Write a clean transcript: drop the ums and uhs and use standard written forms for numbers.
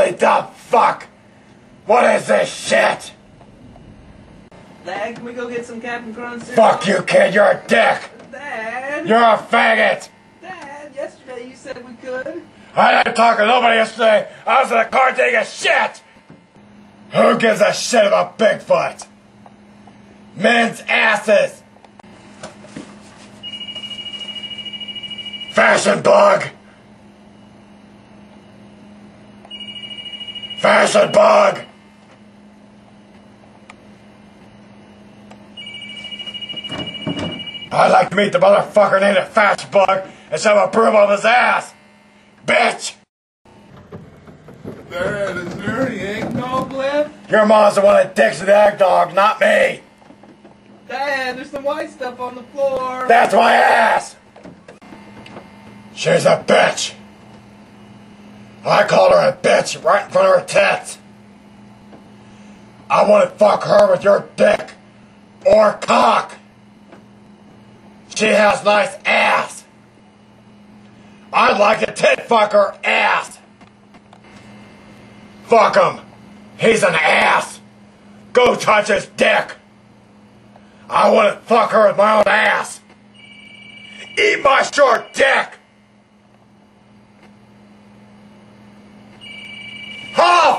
Holy the fuck! What is this shit? Dad, can we go get some Captain Crunch cereal? Fuck you, kid, you're a dick! Dad! You're a faggot! Dad, yesterday you said we could. I didn't talk to nobody yesterday. I was in the car taking a shit! Who gives a shit about Bigfoot? Men's asses! Fashion bug! Fashion bug! I'd like to meet the motherfucker named a Fashion Bug and shove a broom on his ass! Bitch! Dad, is there any eggnog left? Your mom's the one that dicks the egg dog, not me! Dad, there's some white stuff on the floor. That's my ass! She's a bitch! I called her a bitch right in front of her tits! I want to fuck her with your dick! Or cock! She has nice ass! I'd like to tit fuck her ass! Fuck him! He's an ass! Go touch his dick! I want to fuck her with my own ass! Eat my short dick! Oh!